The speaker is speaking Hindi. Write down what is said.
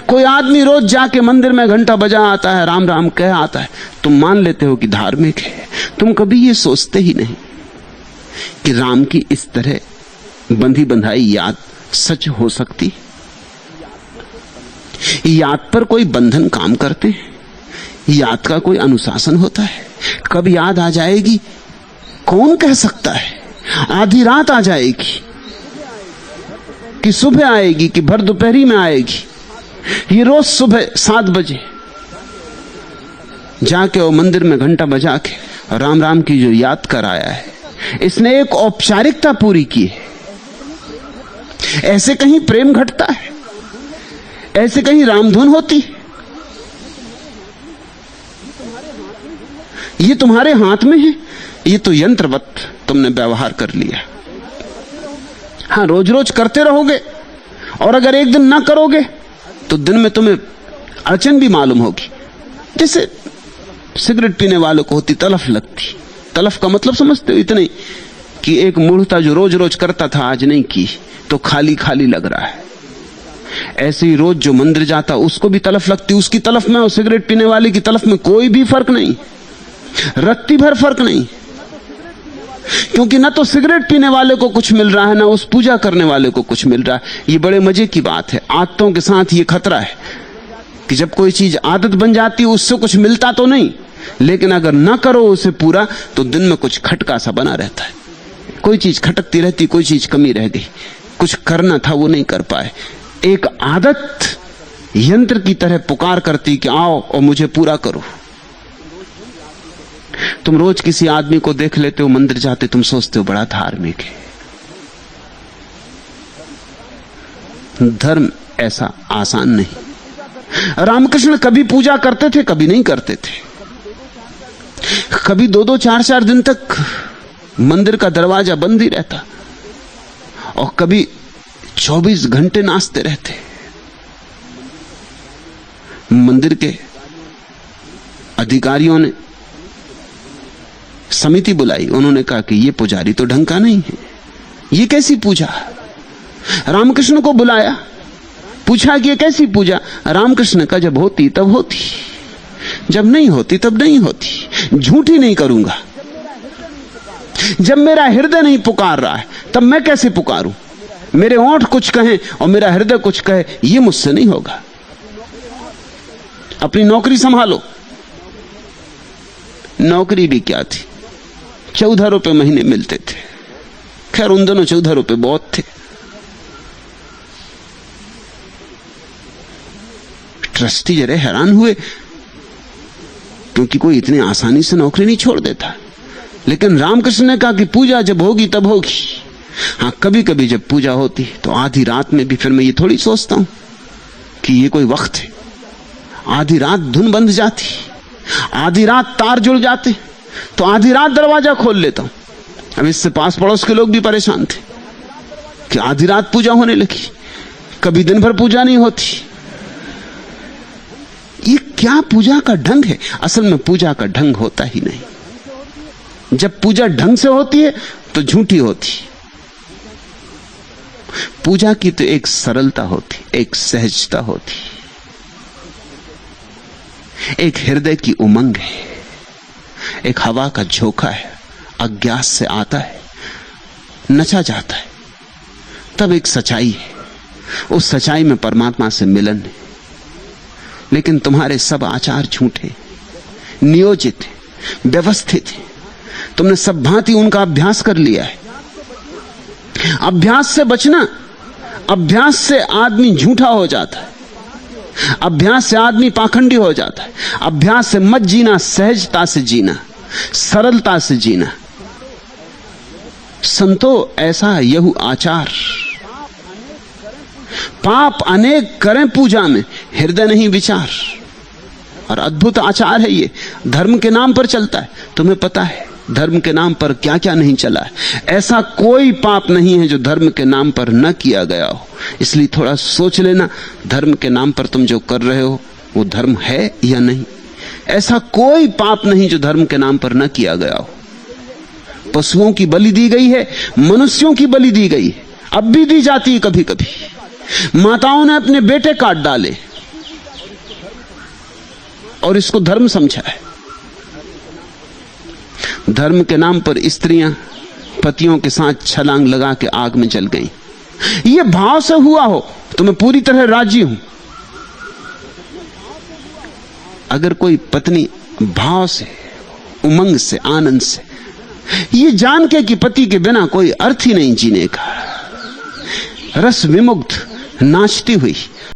कोई आदमी रोज जाके मंदिर में घंटा बजा आता है, राम राम कह आता है, तुम मान लेते हो कि धार्मिक है। तुम कभी ये सोचते ही नहीं कि राम की इस तरह बंधी बंधाई याद सच हो सकती। याद पर कोई बंधन काम करते हैं, याद का कोई अनुशासन होता है। कब याद आ जाएगी कौन कह सकता है? आधी रात आ जाएगी कि सुबह आएगी कि भर दोपहरी में आएगी। ये रोज सुबह 7 बजे जाके वो मंदिर में घंटा बजा के राम राम की जो याद कराया है, इसने एक औपचारिकता पूरी की है। ऐसे कहीं प्रेम घटता है? ऐसे कहीं रामधुन होती है? ये तुम्हारे हाथ में है, ये तो यंत्रवत तुमने व्यवहार कर लिया। हाँ, रोज रोज करते रहोगे और अगर एक दिन ना करोगे तो दिन में तुम्हें अड़चन भी मालूम होगी। जैसे सिगरेट पीने वालों को होती तलफ लगती। तलफ का मतलब समझते हो? इतने कि एक मूढ़ता जो रोज रोज करता था आज नहीं की तो खाली खाली लग रहा है। ऐसे ही रोज जो मंदिर जाता उसको भी तलफ लगती। उसकी तलफ में और सिगरेट पीने वाले की तलफ में कोई भी फर्क नहीं, रत्ती भर फर्क नहीं। क्योंकि ना तो सिगरेट पीने वाले को कुछ मिल रहा है, ना उस पूजा करने वाले को कुछ मिल रहा है। ये बड़े मजे की बात है। आदतों के साथ ये खतरा है कि जब कोई चीज आदत बन जाती है उससे कुछ मिलता तो नहीं, लेकिन अगर ना करो उसे पूरा तो दिन में कुछ खटका सा बना रहता है। कोई चीज खटकती रहती, कोई चीज कमी रह गई, कुछ करना था वो नहीं कर पाए। एक आदत यंत्र की तरह पुकार करती कि आओ और मुझे पूरा करो। तुम रोज किसी आदमी को देख लेते हो मंदिर जाते, तुम सोचते हो बड़ा धार्मिक है। धर्म ऐसा आसान नहीं। रामकृष्ण कभी पूजा करते थे, कभी नहीं करते थे। कभी 2-2, 4-4 दिन तक मंदिर का दरवाजा बंद ही रहता और कभी 24 घंटे नाचते रहते। मंदिर के अधिकारियों ने समिति बुलाई। उन्होंने कहा कि ये पुजारी तो ढंग का नहीं है, ये कैसी पूजा? रामकृष्ण को बुलाया, पूछा कि ये कैसी पूजा? रामकृष्ण का जब होती तब होती, जब नहीं होती तब नहीं होती। झूठी नहीं करूंगा। जब मेरा हृदय नहीं पुकार रहा है तब मैं कैसे पुकारूं? मेरे होंठ कुछ कहें और मेरा हृदय कुछ कहे, ये मुझसे नहीं होगा। अपनी नौकरी संभालो। नौकरी भी क्या थी, 14 रुपए महीने मिलते थे। खैर उन दोनों 14 रुपए बहुत थे। ट्रस्टी जरे हैरान हुए क्योंकि कोई इतनी आसानी से नौकरी नहीं छोड़ देता। लेकिन रामकृष्ण ने कहा कि पूजा जब होगी तब होगी। हाँ, कभी कभी जब पूजा होती तो आधी रात में भी फिर मैं ये थोड़ी सोचता हूं कि ये कोई वक्त है। आधी रात धुन बंध जाती, आधी रात तार जुड़ जाते तो आधी रात दरवाजा खोल लेता हूं। अब इससे पास पड़ोस के लोग भी परेशान थे कि आधी रात पूजा होने लगी, कभी दिन भर पूजा नहीं होती। ये क्या पूजा का ढंग है? असल में पूजा का ढंग होता ही नहीं। जब पूजा ढंग से होती है तो झूठी होती। पूजा की तो एक सरलता होती, एक सहजता होती, एक हृदय की उमंग है, एक हवा का झोंका है, अज्ञात से आता है, नचा जाता है। तब एक सच्चाई है, उस सच्चाई में परमात्मा से मिलन है। लेकिन तुम्हारे सब आचार झूठे, नियोजित है, व्यवस्थित है। तुमने सब भांति उनका अभ्यास कर लिया है। अभ्यास से बचना, अभ्यास से आदमी झूठा हो जाता है, अभ्यास से आदमी पाखंडी हो जाता है। अभ्यास से मत जीना, सहजता से जीना, सरलता से जीना। संतो ऐसा यहु आचार, पाप अनेक करें पूजा में, हृदय नहीं विचार। और अद्भुत आचार है ये, धर्म के नाम पर चलता है। तुम्हें पता है धर्म के नाम पर क्या क्या नहीं चला है। ऐसा कोई पाप नहीं है जो धर्म के नाम पर न किया गया हो। इसलिए थोड़ा सोच लेना, धर्म के नाम पर तुम जो कर रहे हो वो धर्म है या नहीं। ऐसा कोई पाप नहीं जो धर्म के नाम पर न किया गया हो। पशुओं की बलि दी गई है, मनुष्यों की बलि दी गई है, अब भी दी जाती है कभी कभी। माताओं ने अपने बेटे काट डाले, और इसको धर्म समझा है। धर्म के नाम पर स्त्रियां पतियों के साथ छलांग लगा के आग में जल गईं। ये भाव से हुआ हो तो मैं पूरी तरह राजी हूं। अगर कोई पत्नी भाव से, उमंग से, आनंद से, ये जान के कि पति के बिना कोई अर्थ ही नहीं जीने का, रस विमुग्ध नाचती हुई